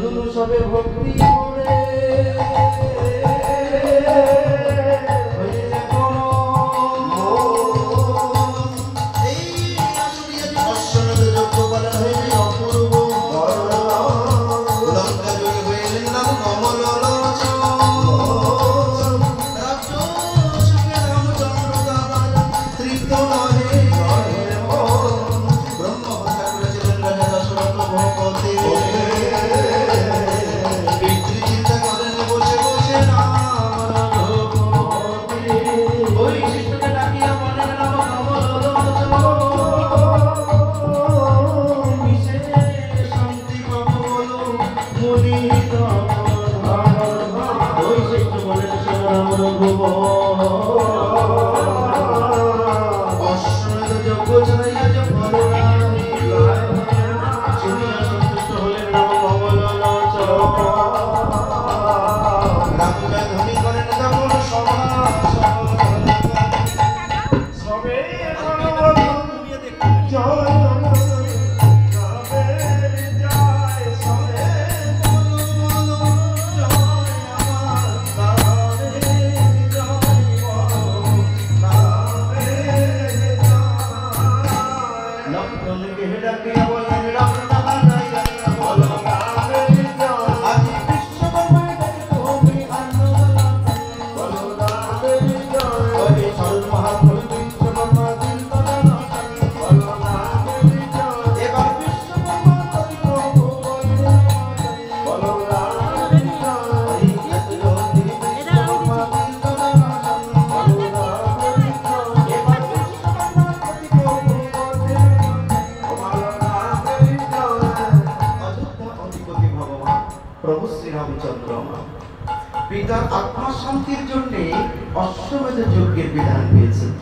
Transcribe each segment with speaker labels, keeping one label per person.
Speaker 1: শুনুন সবে ভক্তি করে পিতার আত্মা শান্তির জন্য অশ্বমেধ যজ্ঞের বিধান পেয়েছেন।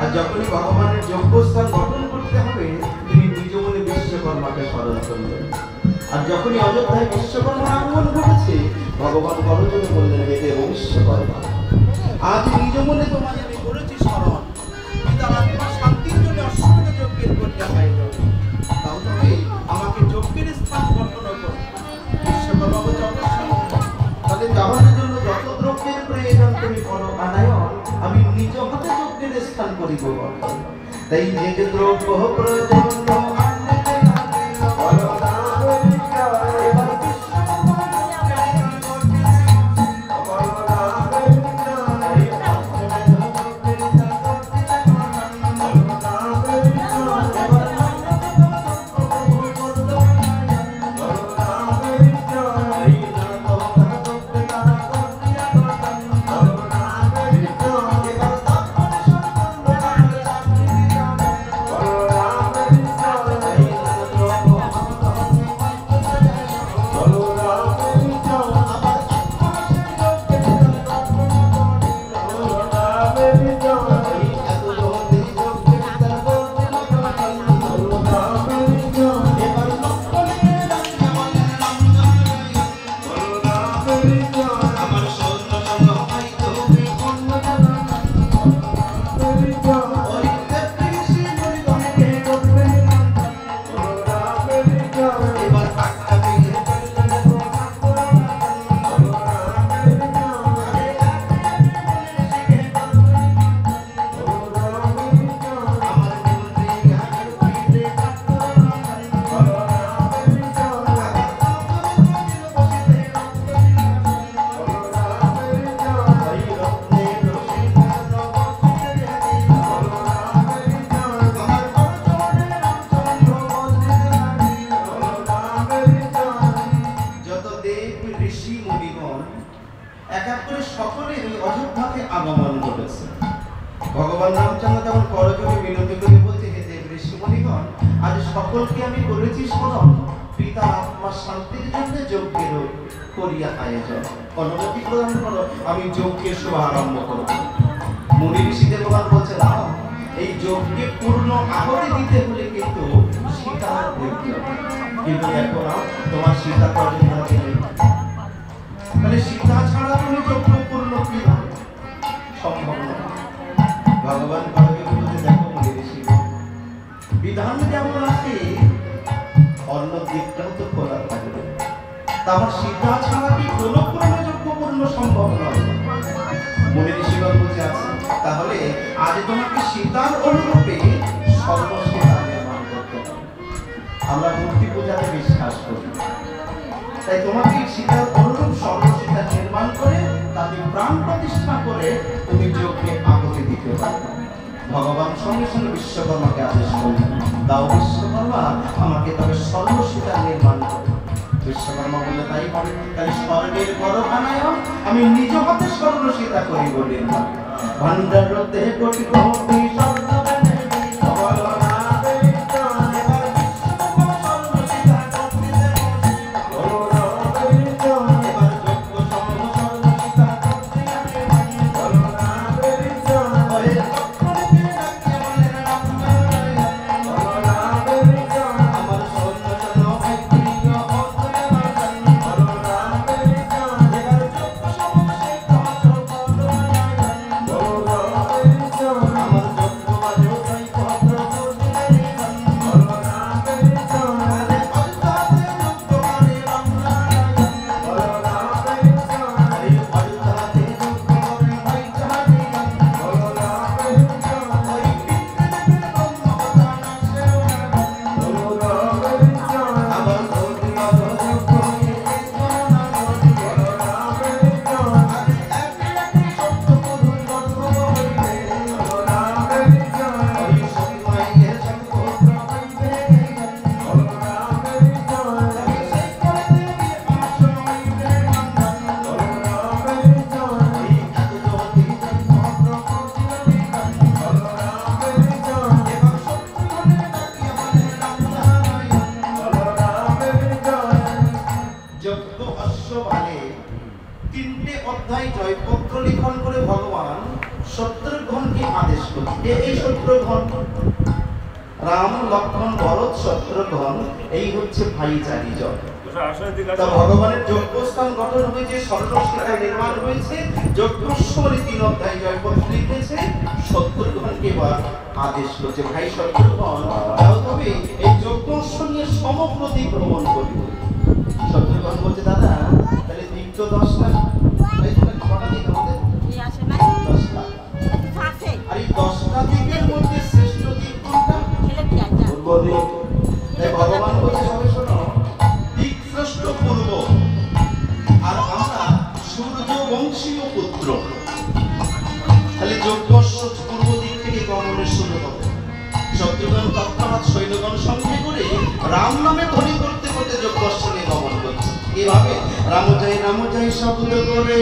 Speaker 1: আর যখনই ভগবানের যজ্ঞস্থান গঠন করতে হবে তিনি নিজ মনে বিশ্বকর্মাকে স্মরণ করলেন। আর যখনই অযোধ্যায় বিশ্বকর্মার আগমন ঘটেছে ভগবান করজোড়ে বললেন হে দেব বিশ্বকর্মা, আজ নিজ মনে তোমাকে আমি করেছি স্মরণ, পিতার আত্মা শান্তির জন্য অশ্বমেধ যজ্ঞের কন্যা পাইল, তাহলে আমাকে যজ্ঞের স্থান গঠন করো। বিশ্বকর্মা বলছে অবশ্যই, তাহলে যাওয়ার জন্য যত দ্রব্যের প্রয়োজন তুমি করো আনায়ন, আমি নিজ হাতে যজ্ঞের স্থান করিব। তাই যে দ্রব্য প্রয়োজন ভগবান রামচন্দ্র তখন করজোড়ে বিনতি করে বলছে হে দেব ঋষিমণিগণ, আজ সকলকে আমি করেছি স্মরণ, পিতা আত্মার শান্তির জন্য যজ্ঞের করিয়া আয়োজন, অনুমতি প্রদান করো, আমি যজ্ঞের শুভ আরম্ভ করব। মুনি ঋষি দেবগণ বলছে না, এই যজ্ঞে পূর্ণ আহুতি দিতে হলে কিন্তু সীতার প্রয়োজন, কিন্তু এখন তোমার সীতা কর্জন হাতে নেই, তাহলে সীতা ছাড়া তুমি যজ্ঞ পূর্ণ কি সম্ভব না। ভগবান ভাবে বলতে দেখো মুনি ঋষি বিধান যেমন আছে অন্য দিকটাও তো খোলা থাকবে। আমার সীতা ছাড়া কি কোনো যজ্ঞ পূর্ণ সম্ভব নয়। মনে ঋষিগণ বুঝে আছে, তাহলে আজ তোমাকে সীতার অনুরূপে সর্বসীতা নির্মাণ করতে হবে। আমরা মূর্তি পূজাতে বিশ্বাস করি, তাই তোমাকে সীতার অনুরূপ সর্বসীতা নির্মাণ করে তাতে প্রাণ প্রতিষ্ঠা করে তুমি যজ্ঞে আহুতি দিতে পারবে। ভগবান সঙ্গে সঙ্গে বিশ্বকর্মাকে আদেশ করলেন, দাও বিশ্বকর্মা, আমাকে তবে সর্বসীতা নির্মাণ করো। বিশ্বকর্মা বলে তাই হবে, তাহলে স্বর্গের গর্ভানায় আমি নিজ হাতে সর্বসীতা করি বলেন। ভান্ডার রতে কোটি কোটি স্বর্ণ জয়পত্র লিখন করে ভগবান শত্রুঘ্নকে আদেশ করলেন। এই শত্রুঘ্ন রাম লক্ষ্মণ ভরত শত্রুঘ্ন, এই হচ্ছে ভাইচারি জন। ভগবানের যজ্ঞস্থান গঠন হয়েছে, সর্বসীতা নির্মাণ হয়েছে, যজ্ঞস্বরী 3 অধ্যায় জয়পত্র লিখেছে। শত্রুঘ্নকে এবার আদেশ করছে, ভাই শত্রুঘ্ন যাও তবে এই যজ্ঞস্ব নিয়ে সমপ্রতি ভ্রমণ করি। শত্রুঘ্ন বলছে, দাদা তাহলে দিক তো 10টা, আর এই 10টা দিকের মধ্যে শ্রেষ্ঠ দিক কোনটা? পূর্ব দিক। তাই ভগবান বলছে, সবাই শোনো, দিক শ্রেষ্ঠ পূর্ব, আর আমরা সূর্য বংশীয় পুত্র, তাহলে যজ্ঞস্ব পূর্ব দিক থেকে গমনের শুরু হবে। শত্রুঘ্ন তৎক্ষণাৎ সৈন্যগণ সঙ্গে করে রাম নামে ধ্বনি করতে করতে যজ্ঞস্ব নিয়ে গমন করছে। এভাবে রাম জয় শব্দ করে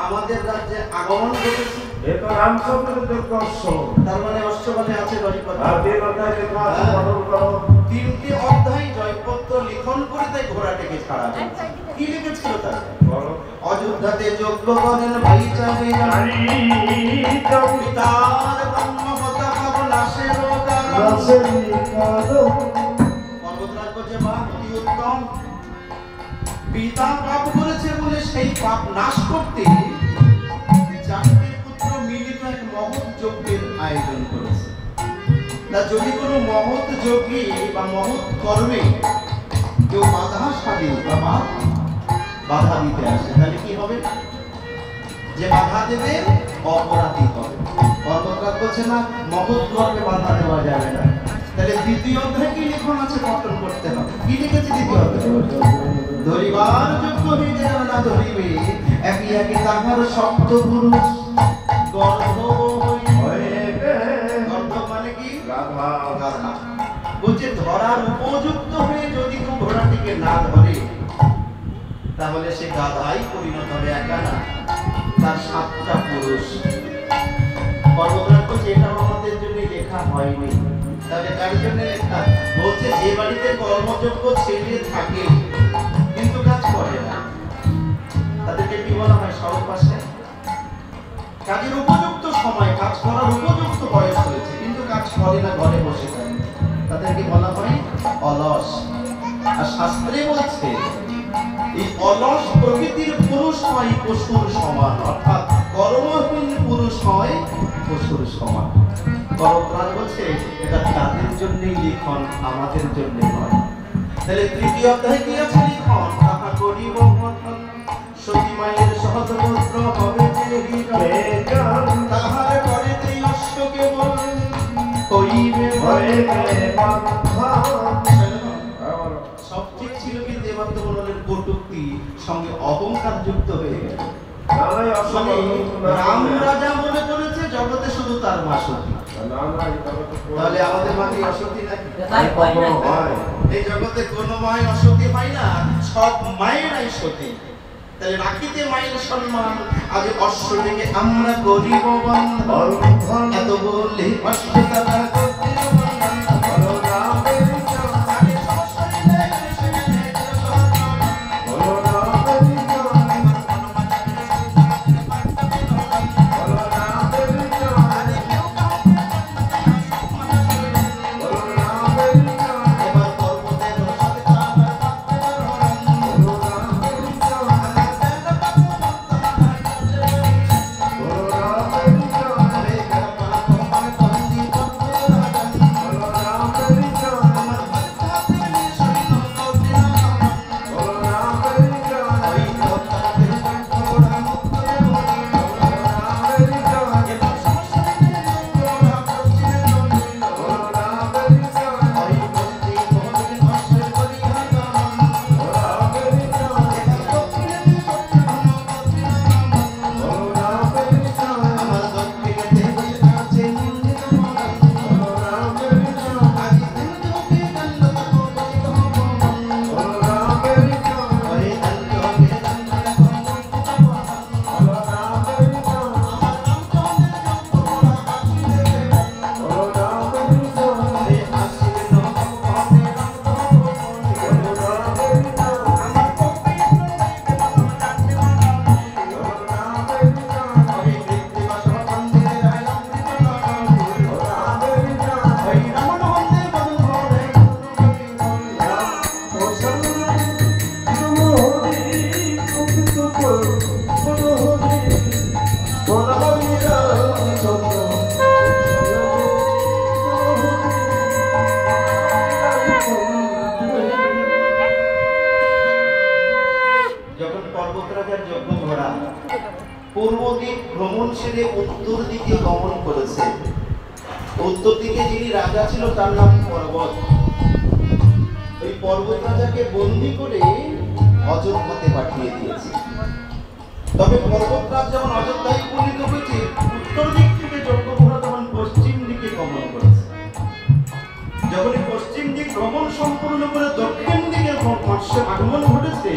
Speaker 1: আমাদের রাজ্যে আগমন করেছে।
Speaker 2: এটা রামচন্দ্র যজ্ঞস্ব,
Speaker 1: তার মানে অষ্টমানে আছে রহিপতি।
Speaker 2: আর 3 অধ্যায় লেখা আছে, পঠন করো।
Speaker 1: 3টি অধ্যায় জয়পত্র লিখন করে তাই ঘোড়াটাকে ছাড়া হয়েছে। কি লিখেছিল তার? অযোধ্যাতে যজ্ঞ করেন ভাইচারি পিতার ব্রহ্মহত্যা নাশের পর্বতরাজ বলছে, মা অতি উত্তম, পিতা পাপ করেছে বলে সেই পাপ নাশ করতে 4টে পুত্র মিলিত এক মহৎ যজ্ঞের আয়োজন করেছে। তা যদি কোনো মহৎ যজ্ঞে বা মহৎ কর্মে কেউ বাধা সাধে বা বাধা দিতে আসে, তাহলে কি হবে? যে বাধা দেবে অপরাধী হবে। পর্বতরাজ বলছে, না, মহৎ কর্মে বাধা দেওয়া যাবে না। তাহলে 2য় অধ্যায় কি লিখন আছে পঠন করতে হবে। কি লিখেছে 2য় অধ্যায়? ধরিবার যোগ্য হইতে না ধরিবে, একই একই তাহার শব্দ পুরুষ গর্ভ হইবে। গর্ভ মানে বলছে ধরার উপযুক্ত হয়ে যদি কেউ ঘোড়াটিকে না ধরে তাহলে সে গাধাই পরিণত হবে, একা না, তার 7টা পুরুষ। পর্বতরাজ বলছে এটা আমাদের জন্য লেখা হয়নি, তাহলে কার জন্য লেখা? বলছে যে বাড়িতে কর্মযোগ্য ছেলে থাকে কিন্তু কাজ করে না, তাদেরকে কি বলা হয়? সর্বপাশে। কাজের উপযুক্ত সময়, কাজ করার উপযুক্ত বয়স হয়েছে কিন্তু কাজ করে না, ঘরে বসে থাকে, তাদেরকে বলা হয় অলস। আর শাস্ত্রে বলছে এই অলস প্রকৃতির পুরুষ হয় পশুর সমান, অর্থাৎ কর্মহীন পুরুষ হয় পশুর সমান। পরবরাজ বলছে এটা তাদের জন্যই লিখন, আমাদের জন্য নয়। তাহলে তৃতীয় অধ্যায় কি আছে লিখন? তাহা করিব মথন, সতী মায়ের সহধপুত্র হবে তাহার পরে তুই অশ্ব কেবল হইবে সব ঠিক ছিল কি দেবান্তবনের কটূক্তি সঙ্গে অহংকার যুক্ত হয়ে গেল। রাম রাজা মনে করেছে জগতে শুধু তার মা সতী, তাহলে আমাদের মা কি অসতী নাকি? এই জগতে কোনো মাই অসতী হয় না, সব মায়েরাই সতী। তাহলে রাখিতে মায়ের সম্মান, আজ অশ্ব থেকে আমরা করিব বন্ধন, এত বললে অশ্ব পূর্ব দিক ভ্রমণ সেরে উত্তর দিকে গমন করেছে। উত্তর দিকে যিনি রাজা ছিল তার নাম পর্বত। ওই পর্বত রাজাকে বন্দী করে অযোধ্যাতে পাঠিয়ে দিয়েছে। তবে পর্বত রাজ যখন অযোধ্যায় উপনীত হয়েছে, উত্তর দিক থেকে যজ্ঞ ঘোড়া তখন পশ্চিম দিকে গমন করেছে। যখন পশ্চিম দিক ভ্রমণ সম্পূর্ণ করে দক্ষিণ দিকে আগমন ঘটেছে,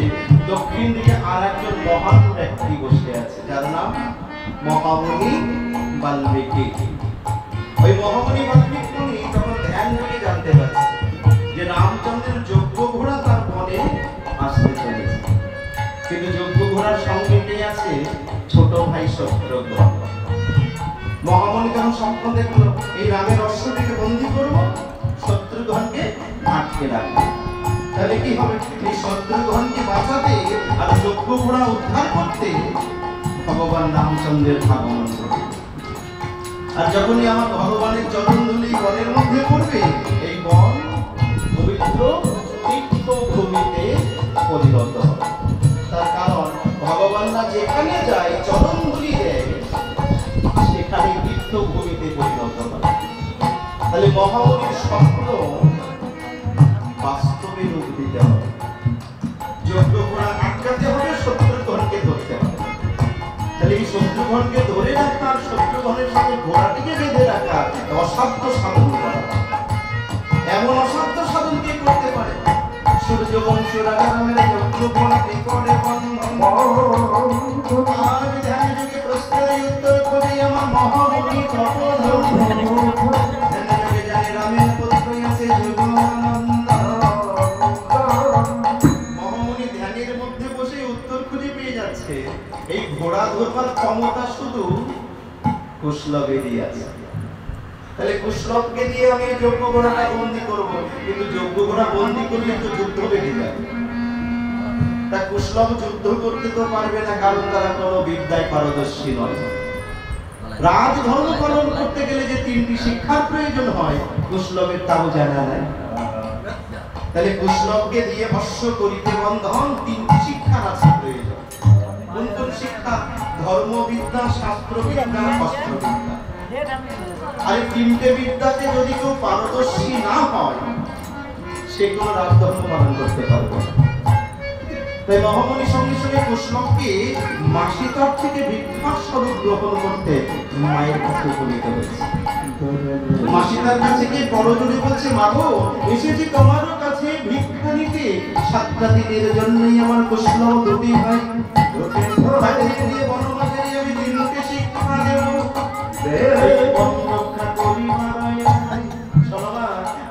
Speaker 1: দক্ষিণ দিকে আর একজন মহান ব্যক্তি বসে আছে যার নাম মহামুনি বাল্মীকি। ওই মহামুনি বাল্মীকি তখন ধ্যান করে জানতে পারছে যে রামচন্দ্রের যজ্ঞ ঘোড়া তার বনে আসতে চলেছে, কিন্তু যজ্ঞ ঘোড়ার সঙ্গে কে আছে? ছোট ভাই শত্রুঘ্ন। মহামুনি তখন স্বপ্ন দেখলো এই রামের অশ্বটিকে বন্দী করবো, শত্রুঘ্নকে আটকে রাখবো। তাহলে কি হবে? এই শত্রুঘ্নকে বাঁচাতে আর যজ্ঞ ঘোড়া উদ্ধার করতে ভগবান রামচন্দ্রের আগমন করবে। আর যখনই আমার ভগবানের চরণধূলি বনের মধ্যে পড়বে, এই বন পবিত্র তীর্থভূমিতে পরিণত হবে। তার কারণ ভগবানরা যেখানে যায় চরণধূলি দেয়, সেখানে তীর্থভূমিতে পরিণত হবে। তাহলে মহামুনির স্বপ্ন বাস্তবে রূপ দিতে হবে। যজ্ঞ ঘোড়া আটকাতে হবে, শত্রুঘ্নকে ধরতে হবে। তাহলে এই শত্রুঘ্নকে ধরে রাখা আর শত্রুঘ্নের সঙ্গে ঘোড়াটিকে বেঁধে রাখা অসাধ্য সাধন করা। এমন অসাধ্য বংশ রামের যজ্ঞ বন্দি করে বন্ধন আর ধ্যান যুগে প্রশ্নের উত্তর করে আমার মহামণি তপোধন ধ্যান যুগে জানে রামের পুত্র আছে যোগানন্দ মহামণি ধ্যানের মধ্যে বসে উত্তর খুঁজে পেয়ে যাচ্ছে এই ঘোড়া ধরবার ক্ষমতা শুধু কুশলবেরই আছে তাহলে কুশলবকে দিয়ে আমি যজ্ঞ ঘোড়াটা বন্দি করব কিন্তু যজ্ঞ ঘোড়া বন্দি করলে তো যুদ্ধ বেড়ে যাবে তা কুশলব যুদ্ধ করতে তো পারবে না কারণ তারা কোনো বিদ্যায় পারদর্শী নয় রাজধর্ম পালন করতে গেলে যে তিনটি শিক্ষার প্রয়োজন হয় কুশলবের তাও জানা নাই তাহলে কুশলবকে দিয়ে ভস্য করিতে বন্ধন তিনটি শিক্ষার আছে প্রয়োজন কোন কোন শিক্ষা ধর্মবিদ্যা শাস্ত্রবিদ্যা অস্ত্রবিদ্যা আর তিনটে বিদ্যাতে যদি কেউ পারদর্শী না হয় সে কোনো রাজধর্ম পালন করতে পারবে না তাই মহামণি সঙ্গে সঙ্গে কুশলবকে মাসিতার থেকে ভিক্ষার স্বরূপ গ্রহণ করতে মায়ের কাছে উপনীত হয়েছে মাসিতার কাছে গিয়ে পরজোরে বলছে মাগো এসেছি তোমারও কাছে ভিক্ষা নিতে 7টা দিনের জন্যই আমার কুশলব দুটি ভাই তাদের দিয়ে বনমাঝে আমি তিনটে শিক্ষা দেব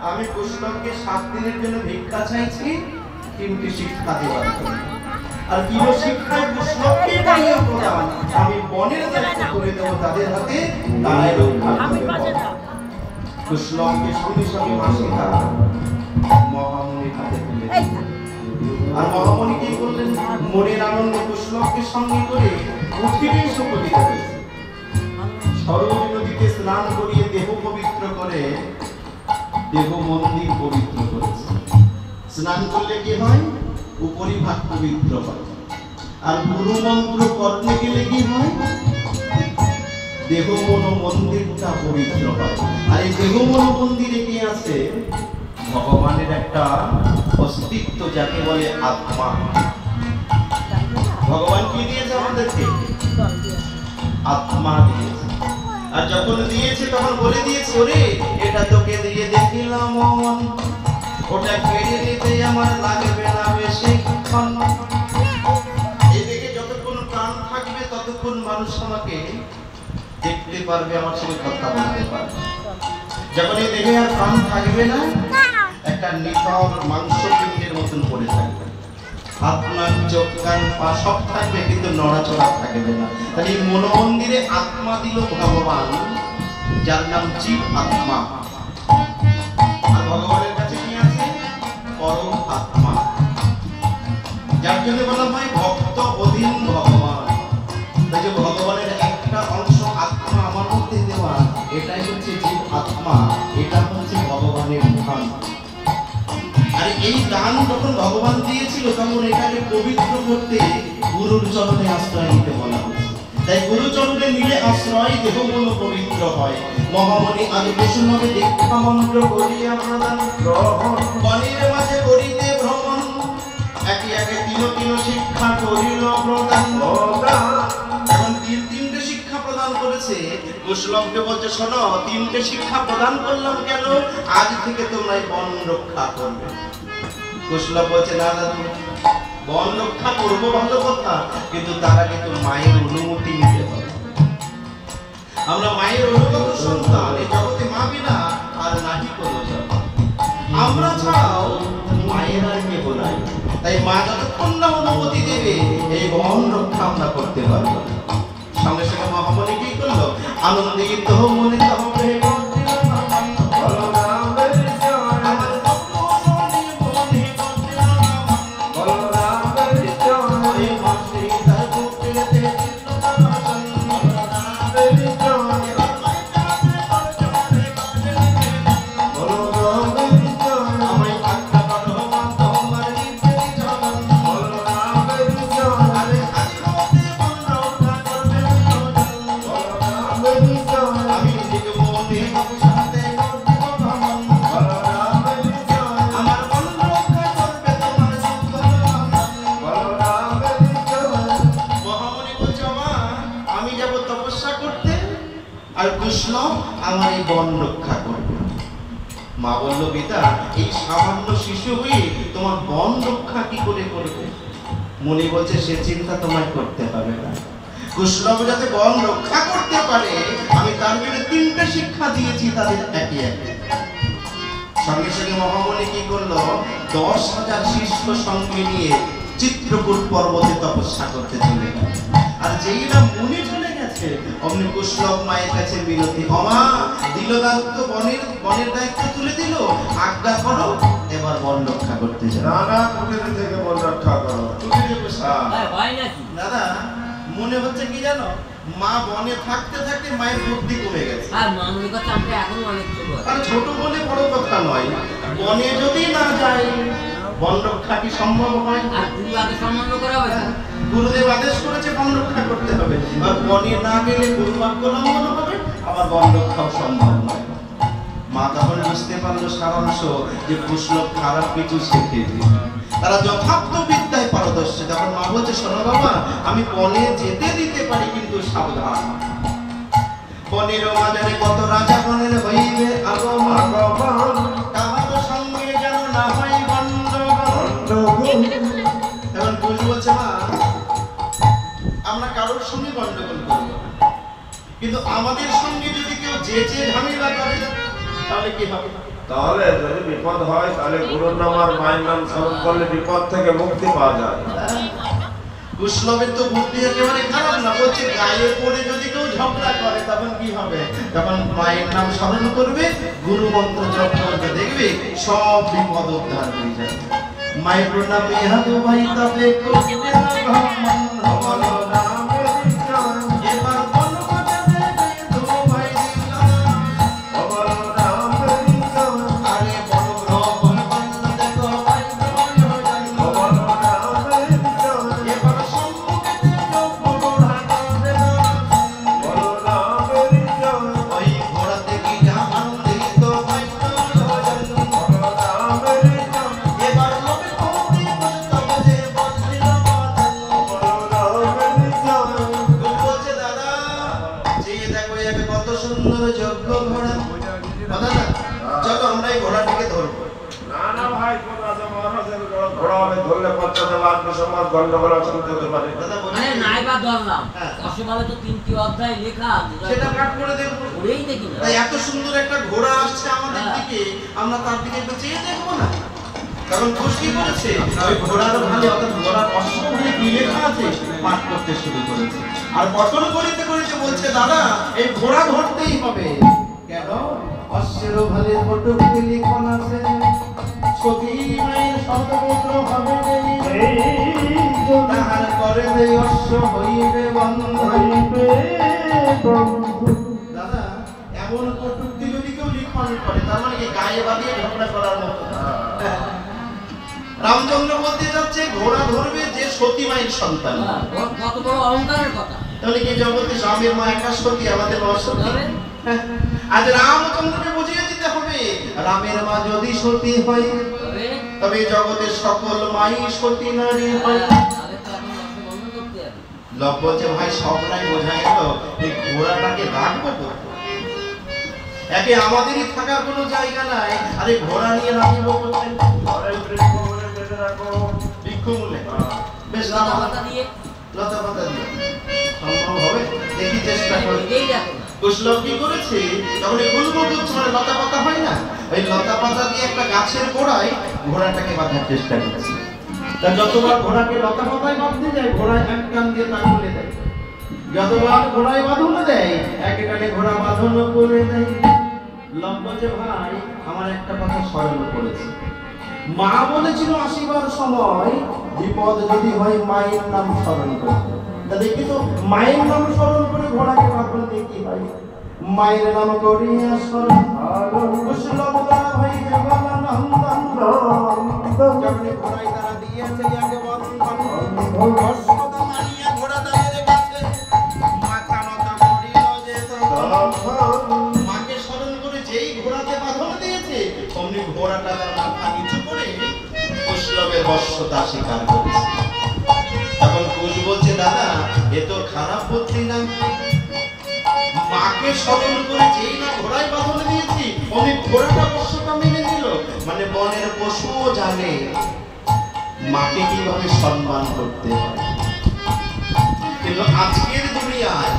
Speaker 1: আমি কুশলবকে 7 দিনের জন্য ভিক্ষা চাইছি তিনটি শিক্ষা দেওয়ার জন্য আর কি শিক্ষায় কুশলবকে পাইয়া প্রদান আমি বনের দায়িত্ব করে দেব তাদের হাতে তারাই রক্ষা করবে কুশলবকে শুনি সঙ্গে মাসিকা মহামণির হাতে তুলে আর মহামণি কি করলেন মনের আনন্দে কুশলবকে সঙ্গে করে উঠিরে উপনীত হয়েছে সরোজ নদীতে স্নান করিয়ে দেহ পবিত্র করে দেহ মন্দির পবিত্র করেছে স্নান করলে কি হয় উপরিভাগ পবিত্র হয় আর গুরু মন্ত্র করতে গেলে কি হয় দেহ মন মন্দিরটা পবিত্র হয় আর এই দেহ মন মন্দিরে কি আছে ভগবানের একটা অস্তিত্ব যাকে বলে আত্মা ভগবান কি দিয়েছে আমাদেরকে আত্মা দিয়েছে আর যখন দিয়েছে তখন বলে দিয়েছে ওরে এটা তোকে দিয়ে দেখিলাম মন ওটা কেড়ে নিতে আমার লাগবে না বেশিক্ষণ এই দেখে যতক্ষণ প্রাণ থাকবে ততক্ষণ মানুষ আমাকে দেখতে পারবে আমার সঙ্গে কথা বলতে পারবে যখন এই দেখে আর প্রাণ থাকবে না একটা নিথর মাংসপিণ্ডের মতন পড়ে থাকবে হাত নাক চোখ কান পা সব থাকবে কিন্তু নড়াচড়া থাকবে না তাহলে এই মনোমন্দিরে আত্মা দিল ভগবান যার নাম জীব আত্মা আর ভগবানের কাছে কি আছে পরম আত্মা যার জন্য বলা হয় ভক্ত অধীন ভগবান তাই যে ভগবানের একটা অংশ আত্মা আমার মধ্যে দেওয়া এটাই হচ্ছে জীব আত্মা এটা হচ্ছে ভগবানের ধান আর এই দান যখন ভগবান দিয়েছিল তখন এটাকে পবিত্র করতে গুরুর চরণে আশ্রয় নিতে বলা হয়েছে তাই গুরু চরণে নিলে আশ্রয় দেহ মন পবিত্র হয় মহামণি আদি বৈষ্ণবে দীক্ষা মন্ত্র করিয়া প্রদান গ্রহণ বনের মাঝে করিতে ভ্রমণ একে একে তিন শিক্ষা করিল প্রদান এখন তিনটে শিক্ষা প্রদান করেছে কুশলবকে বলছে শোনো তিনটে শিক্ষা প্রদান করলাম কেন আজ থেকে তোমরা বন রক্ষা করবে কুশলব বলছে না দাদু বন রক্ষা করবো ভালো কথা কিন্তু তার আগে তো মায়ের অনুমতি নিতে হবে আমরা মায়ের অনুগত সন্তান এই জগতে মা বিনা আর নাহি কোনো জগৎ আমরা ছাড়াও মায়ের আর কে বলাই তাই মা যতক্ষণ না অনুমতি দেবে এই বন রক্ষা আমরা করতে পারবো সঙ্গে সঙ্গে মহামণি কি করলো আনন্দিত মনে তবে মা বলল, পিতা এই সামান্য শিশু হয়ে তোমার বন রক্ষা কি করে করবে? মুনি বলছে, সে চিন্তা তোমায় করতে হবে না। কুশলভ যাতে বন রক্ষা করতে পারে, আমি তার জন্য 3টে শিক্ষা দিয়েছি তাদের একে একে। সঙ্গে সঙ্গে মহামুনি কি করলো, 10,000 শিষ্য সঙ্গে নিয়ে চিত্রকূট পর্বতে তপস্যা করতে চলে গেল। আর যেই না মুনি চলে গেছে, অমনি কুশলভ মায়ের কাছে মিনতি, অমা দিল দায়িত্ব, বনের দায়িত্ব তুলে দিল, আজ্ঞা করো এবার বন রক্ষা করতে যাও।
Speaker 2: নানা কুটির থেকে বন রক্ষা করো।
Speaker 1: কুটিরে বসে।
Speaker 3: ভাই নাকি
Speaker 1: দাদা মনে হচ্ছে কি জানো, মা বনে থাকতে থাকতে মায়ের বুদ্ধি কমে গেছে।
Speaker 3: আর মামুনি কথা আমরা এখন অনেক ছোট
Speaker 1: আর ছোট বলে বড় কথা নয়, বনে যদি না যায় বন রক্ষা কি সম্ভব হয়?
Speaker 3: আর গুরু আগে সম্মান করা হবে না।
Speaker 1: গুরুদেব আদেশ করেছে বন রক্ষা করতে হবে, আর বনে না গেলে গুরু বাক্য লঙ্ঘন হবে, আবার বন রক্ষাও সম্ভব নয়। মা তখন বুঝতে পারলো সারাংশ, যে কুশলভ খারাপ কিছু শিখেছে, তারা যথার্থ বিদ্যায় পারদর্শী। তখন মা বলছে, শোনো বাবা, আমি বনে যেতে দিতে পারি, কিন্তু সাবধান। বনের মাঝারে কত রাজা বনের হইবে আগমন, কাহার সঙ্গে যেন না হয় গন্ডগোল। এখন কুশ বলছে, মা আমরা কারোর সঙ্গে গন্ডগোল করবো না, কিন্তু আমাদের সঙ্গে যদি কেউ যেচে ঝামেলা করে তাহলে কি হবে?
Speaker 2: তাহলে যদি বিপদ হয়, তাহলে গুরুর নাম আর মায়ের নাম স্মরণ করলে বিপদ থেকে মুক্তি পাওয়া যায়।
Speaker 1: কুশলভের তো বুদ্ধি একেবারে খারাপ না, বলছে গায়ে পড়ে যদি কেউ ঝগড়া করে তখন কি হবে? তখন মায়ের নাম স্মরণ করবে, গুরু মন্ত্র জপ করবে, দেখবে সব বিপদ উদ্ধার হয়ে যাবে। মায়ের প্রণাম ইহাদু ভাই তবে করবে না ভ্রমণ ভবন নামে বিজয়। এবার বলো বাজারে দু ভাই দিলাম ভবন নামে বিজয়। আরে বলো ভ্রমণ দেখো ভাই ভবন নামে বিজয়। এবার সম্মুখে যোগ্য ঘোড়া কাঁদে না ভবন নামে বিজয়। ওই ঘোড়া দেখি আনন্দিত ভাই ভবন নামে বিজয়। এবার লোকে কোটি তবে যে বদ্রিল বাঁধন ভবন নামে বিজয়। বলছে, দাদা যে দেখো একে কত সুন্দর যোগ্য ঘোড়া। দাদা চলো আমরা এই ঘোড়াটিকে ধরবো।
Speaker 2: না না ভাই, কোন রাজা মহারাজের ঘোড়া হবে, ধরলে পঞ্চায়েত আত্মসমাজ গন্ডগোল অশান্তি হতে পারে।
Speaker 1: দাদা বলছে,
Speaker 3: মানে নাই বা ধরলাম,
Speaker 1: হ্যাঁ।
Speaker 3: অসমালে তো 3টি অধ্যায় লেখা আছে,
Speaker 1: সেটা পাঠ করে দেখবো।
Speaker 3: ওরেই দেখি না।
Speaker 1: তাই এত সুন্দর একটা ঘোড়া আসছে আমাদের
Speaker 3: হ্যাঁ।
Speaker 1: দিকে, আমরা তার দিকে একটু চেয়ে দেখবো না? তখন খুশি করেছে, ওই ঘোড়ার ভালো, অর্থাৎ ঘোড়ার অশ্বভাবে কি লেখা আছে পাঠ করতে শুরু করেছে। আর পঠন করিতে করিতে বলছে, দাদা এই ঘোড়া ধরতেই হবে। কেন? অশ্বের ভালে পটুকে লিখন আছে, সতী মায়ের শতপুত্র হবে তাহার করে দেই অশ্ব হইবে বন্ধ। দাদা এমন কটূক্তি যদি কেউ লিখন করে, তার মানে কি গায়ে বাঁধিয়ে ঝগড়া করার মতো? রামচন্দ্র বলতে যাচ্ছে ঘোড়া ধরবে যে সতী মায়ের সন্তান।
Speaker 3: ওর কত বড় অহংকারের কথা।
Speaker 1: তাহলে কি জগতে রামের মা একা সতী, আমাদের মা সতী? আজ রামচন্দ্রকে বুঝিয়ে দিতে হবে, রামের মা যদি সতী হয় তবে জগতের সকল মাই সতী নারী হয়।
Speaker 3: তাহলে তো এখন অসম বন্ধ করতে হবে।
Speaker 1: লোক বলছে, ভাই সবটাই বোঝা গেল, এই ঘোড়াটাকে রাখবো কোথায়? একে আমাদেরই থাকার কোনো জায়গা নাই, আরে ঘোড়া নিয়ে রাখবো কোথায়?
Speaker 2: ঘরে বৃক্ষ বলে বেঁধে রাখো।
Speaker 1: বৃক্ষমূলে। বেশ
Speaker 3: লতা
Speaker 1: দাদা
Speaker 3: পাতা দিয়ে
Speaker 1: লতা পাতা দিয়ে সম্ভব হবে? দেখি চেষ্টা করি।
Speaker 3: নিজেই দেখো না।
Speaker 1: কুশলভ কি করেছে, তখন এই গুলমগুচ্ছ মানে লতা পাতা হয় না, ওই লতা পাতা দিয়ে একটা গাছের গোড়ায় ঘোড়াটাকে বাঁধার চেষ্টা করেছে। তা যতবার ঘোড়াকে লতা পাতায় বাঁধতে যায়, ঘোড়ায় এক কান দিয়ে তা খুলে দেয়। যতবার ঘোড়ায় বাঁধন দেয়, এক কানে ঘোড়া বাঁধন করে দেয়। লম্ব যে ভাই আমার একটা কথা স্মরণ করেছে, মা বলেছিল আসিবার সময় বিপদ যদি হয় মায়ের নাম স্মরণ করতে। তা দেখি তো মায়ের নাম স্মরণ করে ঘোড়াকে বাঁধন দিয়ে কি হয়? মায়ের নাম করিয়া স্মরণ কুশলভ দ্বারা ভাই দেবানন্দন যখন ঘোড়ায় তারা দিয়েছে আগে বন্ধন অশ্বতা মানিয়া ঘোড়া দাঁড়িয়ে গেছে, মাথা নত করিল যে মাকে স্মরণ করে যেই ঘোড়াকে বাঁধন দিয়েছে, অমনি ঘোড়াটা তার মাথা নিচু করে কুশলভের বশ্যতা স্বীকার করেছে। তখন কুশ বলছে, দাদা এ তো খারাপ বুদ্ধি না, মাকে স্মরণ করে যেই না ঘোড়ায় বাঁধন দিয়েছি অনেক ঘোড়াটা বর্ষটা মেনে নিল। মানে বনের পশুও জানে মাকে কিভাবে সম্মান করতে হয়। কিন্তু আজকের দুনিয়ায়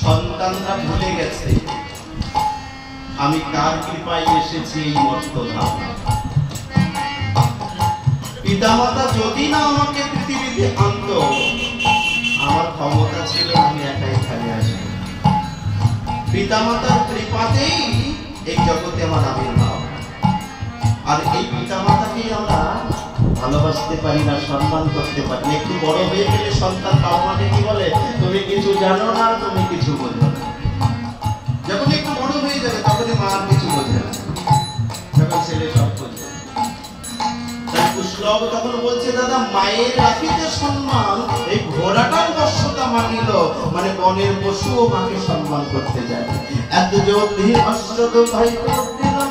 Speaker 1: সন্তানরা ভুলে গেছে আমি কার কৃপায় এসেছি এই মর্তধাম। পিতামাতা যদি না আমাকে পৃথিবীতে আনতো, আমার ক্ষমতা ছিল আমি একা এখানে আসি। পিতামাতার কৃপাতেই এই জগতে আমার আবির্ভাব। আর এই পিতামাতাকেই আমরা ভালোবাসতে পারি না, সম্মান করতে পারি না। একটু বড় হয়ে গেলে সন্তান বাবা মাকে কি বলে, তুমি কিছু জানো না, তুমি কিছু বোঝো না। যখন একটু বড় হয়ে যাবে তখনই মা আর কিছু বোঝে না, যখন ছেলে সব বোঝে। কুশলভ তখন বলছে, দাদা মায়ের রাখিতে সম্মান, এই ঘোড়াটাও বর্ষতা মানিল। মানে বনের পশুও মাকে সম্মান করতে যায়। এত যদি অশ্বত ভাই করতে না